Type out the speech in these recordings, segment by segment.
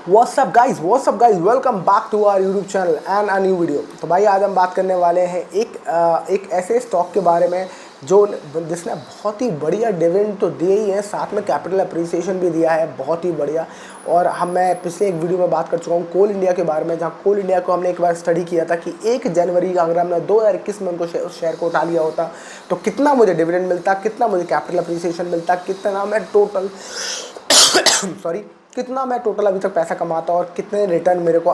WhatsApp guys, welcome back to our YouTube channel and a new video. तो भाई आज हम बात करने वाले हैं एक ऐसे स्टॉक के बारे में जिसने बहुत ही बढ़िया डिविडेंड तो दिए ही है, साथ में कैपिटल अप्रिसिएशन भी दिया है बहुत ही बढ़िया। और मैं पिछले एक वीडियो में बात कर चुका हूँ कोल इंडिया के बारे में, जहाँ कोल इंडिया को हमने एक बार स्टडी किया था कि 1 जनवरी का अगर हमने 2021 में उनको उस शेयर को उठा लिया होता तो कितना मुझे डिविडेंड मिलता, कितना मुझे कैपिटल अप्रिसिएशन मिलता, कितना मैं टोटल कितना मैं टोटल अभी तक पैसा कमाता और कितने रिटर्न मेरे को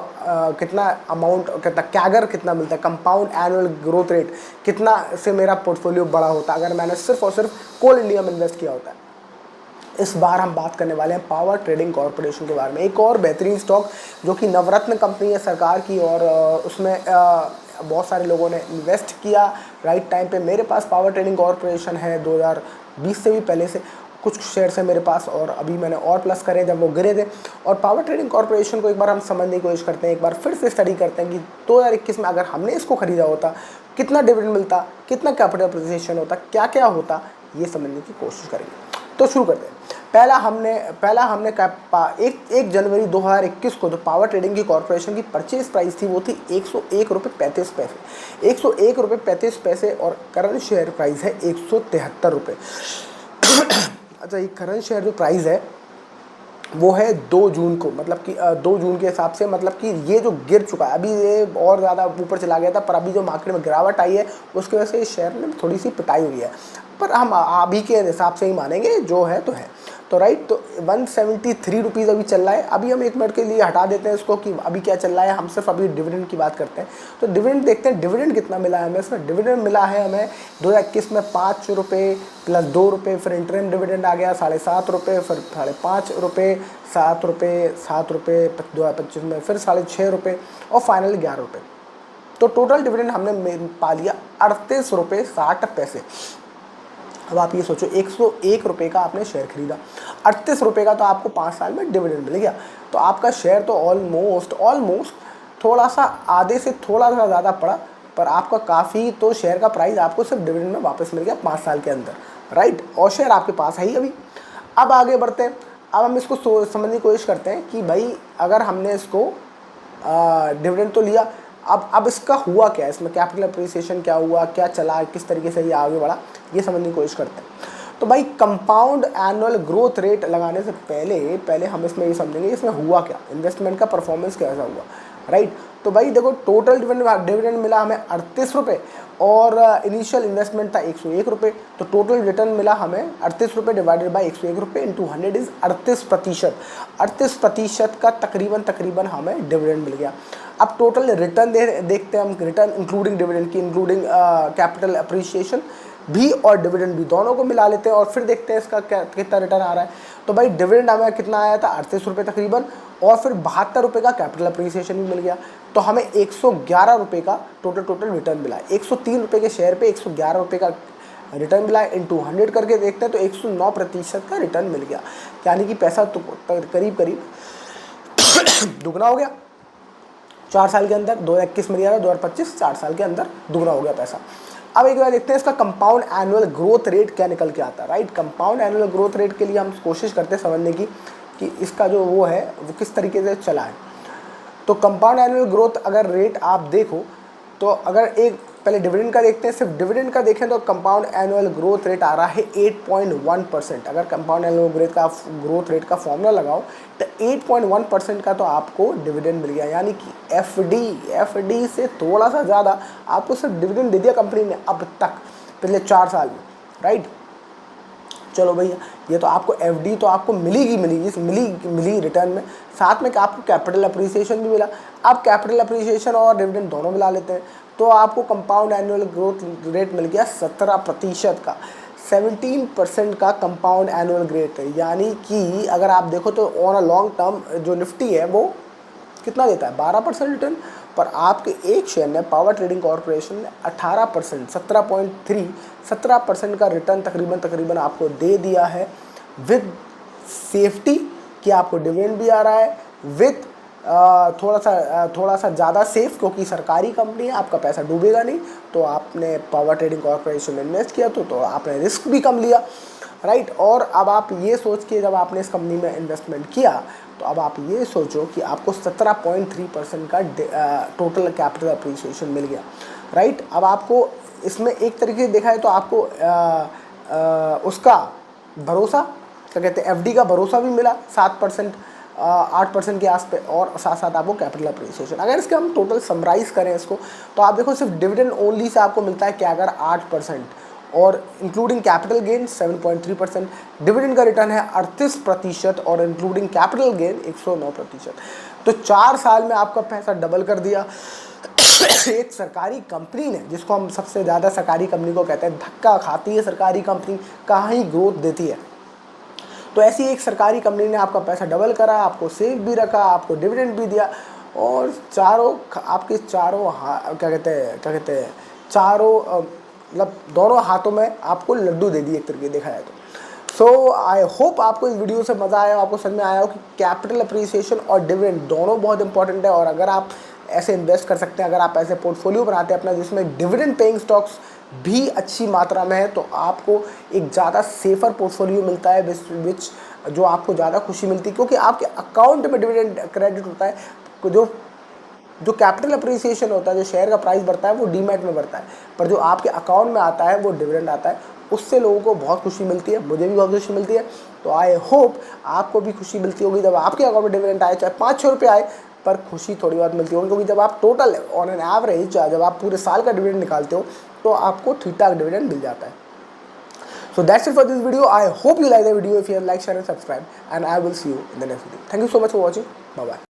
कितना अमाउंट, कितना कैगर कितना मिलता है, कंपाउंड एनुअल ग्रोथ रेट कितना से मेरा पोर्टफोलियो बड़ा होता अगर मैंने सिर्फ और सिर्फ कोल इंडिया में इन्वेस्ट किया होता है। इस बार हम बात करने वाले हैं पावर ट्रेडिंग कॉरपोरेशन के बारे में, एक और बेहतरीन स्टॉक जो कि नवरत्न कंपनी है सरकार की, और उसमें बहुत सारे लोगों ने इन्वेस्ट किया राइट टाइम पे। मेरे पास पावर ट्रेडिंग कॉरपोरेशन है 2020 से भी पहले से कुछ शेयर्स है मेरे पास, और अभी मैंने और प्लस करे जब वो गिरे थे। और पावर ट्रेडिंग कॉरपोरेशन को एक बार हम समझने की कोशिश करते हैं, एक बार फिर से स्टडी करते हैं कि 2021 में अगर हमने इसको खरीदा होता कितना डिविडेंड मिलता, कितना कैपिटल अप्रिसिएशन होता, क्या क्या होता, ये समझने की कोशिश करेंगे। तो शुरू करते हैं। पहला हमने 1 जनवरी 2021 को जो पावर ट्रेडिंग की कॉरपोरेशन की परचेज प्राइस थी वो थी 101 रुपये 35 पैसे, 101 रुपये 35 पैसे, और करंट शेयर प्राइस है 173 रुपये। अच्छा, ये करंट शेयर जो प्राइस है वो है 2 जून को, मतलब कि 2 जून के हिसाब से, मतलब कि ये जो गिर चुका है, अभी ये और ज़्यादा ऊपर चला गया था, पर अभी जो मार्केट में गिरावट आई है उसकी वजह से इस शेयर में थोड़ी सी पिटाई हुई है, पर हम अभी के हिसाब से ही मानेंगे, जो है तो है। तो राइट, तो 173 रुपीज़ अभी चल रहा है। अभी हम 1 मिनट के लिए हटा देते हैं इसको कि अभी क्या चल रहा है, हम सिर्फ अभी डिविडेंड की बात करते हैं। तो डिविडेंड देखते हैं, डिविडेंड कितना मिला है हमें। इसमें डिविडेंड मिला है हमें 2021 में 5 रुपये प्लस 2 रुपये, फिर इंटरिम डिविडेंड आ गया 7.5 रुपये, फिर 5.5 रुपये, 7 रुपये, 7 रुपये 2025 में, फिर 6.5 रुपये, और फाइनल 11 रुपये। तो टोटल डिविडेंड हमने पा लिया 38 रुपये 60 पैसे। अब आप ये सोचो, 101 रुपये का आपने शेयर खरीदा, 38 रुपये का तो आपको 5 साल में डिविडेंड मिल गया। तो आपका शेयर तो ऑलमोस्ट थोड़ा सा आधे से थोड़ा सा ज़्यादा पड़ा, पर आपका काफ़ी तो शेयर का प्राइस आपको सिर्फ डिविडेंड में वापस मिल गया 5 साल के अंदर, राइट। और शेयर आपके पास है ही अभी। अब आगे बढ़ते हैं। अब हम इसको समझने की कोशिश करते हैं कि भाई अगर हमने इसको डिविडेंड तो लिया, अब इसका हुआ क्या, इसमें कैपिटल अप्रिसिएशन क्या हुआ, क्या चला, किस तरीके से ये आगे बढ़ा, ये समझने की कोशिश करते हैं। तो भाई कंपाउंड एनुअल ग्रोथ रेट लगाने से पहले हम इसमें ये समझेंगे इसमें हुआ क्या, इन्वेस्टमेंट का परफॉर्मेंस कैसा हुआ, राइट। तो भाई देखो, टोटल डिविडेंड मिला हमें 38 रुपये, और इनिशियल इन्वेस्टमेंट था 101 रुपये। तो टोटल रिटर्न मिला हमें 38 रुपये डिवाइडेड बाई 101 रुपये इंटू 100 इज़ 38%। 38% का तकरीबन हमें डिविडेंड मिल गया। अब टोटल रिटर्न देखते हैं हम, रिटर्न इंक्लूडिंग डिविडेंड की, इंक्लूडिंग कैपिटल अप्रिसिएशन भी और डिविडेंड भी, दोनों को मिला लेते हैं और फिर देखते हैं इसका कितना रिटर्न आ रहा है। तो भाई डिविडेंड हमें कितना आया था, 38 रुपये तकरीबन, और फिर 72 रुपये का कैपिटल अप्रिसिएशन भी मिल गया। तो हमें 111 रुपये का टोटल रिटर्न मिला। 103 रुपये के शेयर पे 111 रुपये का रिटर्न मिला। इंटू 100 करके देखते हैं तो 109% का रिटर्न मिल गया, यानी कि पैसा तो करीब दुगना हो गया 4 साल के अंदर। 2021 मिल गया, 2025 4 साल के अंदर दुगना हो गया पैसा। अब एक बार देखते हैं इसका कंपाउंड एनुअल ग्रोथ रेट क्या निकल के आता है, right. Compound annual growth rate के लिए हम कोशिश करते हैं समझने की कि इसका जो वो है वो किस तरीके से चला है। तो कंपाउंड एनुअल ग्रोथ अगर रेट आप देखो, तो अगर एक पहले डिविडेंड का देखते हैं, सिर्फ डिविडेंड का देखें तो कंपाउंड एनुअल ग्रोथ रेट आ रहा है 8.1%। अगर कंपाउंड एनुअल ग्रोथ रेट का फॉर्मूला लगाओ तो 8.1% का तो आपको डिविडेंड मिल गया, यानी कि एफडी से थोड़ा सा ज़्यादा आपको सिर्फ डिविडेंड दे दिया कंपनी ने अब तक पिछले 4 साल में, राइट। चलो भैया, ये तो आपको एफडी तो आपको मिली रिटर्न में, साथ में आपको कैपिटल अप्रिसिएशन भी मिला। अब कैपिटल अप्रिसिएशन और डिविडेंड दोनों मिला लेते हैं तो आपको कंपाउंड एनुअल ग्रोथ रेट मिल गया 17% का, 17% का कंपाउंड एनुअल ग्रोथ है। यानी कि अगर आप देखो तो ऑन अ लॉन्ग टर्म जो निफ्टी है वो कितना देता है, 12% रिटर्न, पर आपके एक शेयर ने पावर ट्रेडिंग कॉरपोरेशन ने 18%, 17% का रिटर्न तकरीबन आपको दे दिया है, विद सेफ्टी कि आपको डिविडेंड भी आ रहा है, विद थोड़ा सा ज़्यादा सेफ, क्योंकि सरकारी कंपनी है, आपका पैसा डूबेगा नहीं। तो आपने पावर ट्रेडिंग कॉरपोरेशन में इन्वेस्ट किया तो आपने रिस्क भी कम लिया, राइट। और अब आप ये सोच के जब आपने इस कंपनी में इन्वेस्टमेंट किया तो अब आप ये सोचो कि आपको 17.3% का टोटल कैपिटल अप्रिसिएशन मिल गया, राइट। अब आपको इसमें एक तरीके से देखा है तो आपको उसका भरोसा, क्या कहते हैं, एफडी का भरोसा भी मिला 7%, 8% के आस पे, और साथ साथ आपको कैपिटल अप्रिसिएशन। अगर इसके हम टोटल समराइज करें इसको, तो आप देखो सिर्फ डिविडेंड ओनली से आपको मिलता है क्या, अगर 8%, और इंक्लूडिंग कैपिटल गेन 7.3%। डिविडेंड का रिटर्न है 38%, और इंक्लूडिंग कैपिटल गेन 109%। तो 4 साल में आपका पैसा डबल कर दिया। एक सरकारी कंपनी ने, जिसको हम सबसे ज़्यादा सरकारी कंपनी को कहते हैं धक्का खाती है सरकारी कंपनी, कहाँ ही ग्रोथ देती है, तो ऐसी एक सरकारी कंपनी ने आपका पैसा डबल करा, आपको सेफ भी रखा, आपको डिविडेंड भी दिया, और चारों आपके चारों क्या कहते हैं चारों मतलब दोनों हाथों में आपको लड्डू दे दिए एक तरीके देखा जाए तो। सो आई होप आपको इस वीडियो से मज़ा आया, आपको समझ में आया हो कि कैपिटल अप्रिसिएशन और डिविडेंड दोनों बहुत इंपॉर्टेंट है। और अगर आप ऐसे इन्वेस्ट कर सकते हैं, अगर आप ऐसे पोर्टफोलियो बनाते हैं अपना जिसमें डिविडेंड पेइंग स्टॉक्स भी अच्छी मात्रा में है, तो आपको एक ज़्यादा सेफर पोर्टफोलियो मिलता है, विच जो आपको ज़्यादा खुशी मिलती है, क्योंकि आपके अकाउंट में डिविडेंड क्रेडिट होता है। जो कैपिटल अप्रिसिएशन होता है, जो शेयर का प्राइस बढ़ता है, वो डीमैट में बढ़ता है, पर जो आपके अकाउंट में आता है वो डिविडेंड आता है, उससे लोगों को बहुत खुशी मिलती है, मुझे भी बहुत खुशी मिलती है। तो आई होप आपको भी खुशी मिलती होगी जब आपके अकाउंट में डिविडेंड आए, चाहे 5-6 रुपये आए, पर खुशी थोड़ी बहुत मिलती होगी, क्योंकि जब आप टोटल ऑन एन एवरेज जब आप पूरे साल का डिविडेंड निकालते हो तो आपको ठीक-ठाक डिविडेंड मिल जाता है। So that's it for this video. I hope you like the video. If you have, like, share and subscribe, and I will see you in the next video. Thank you so much for watching. Bye bye.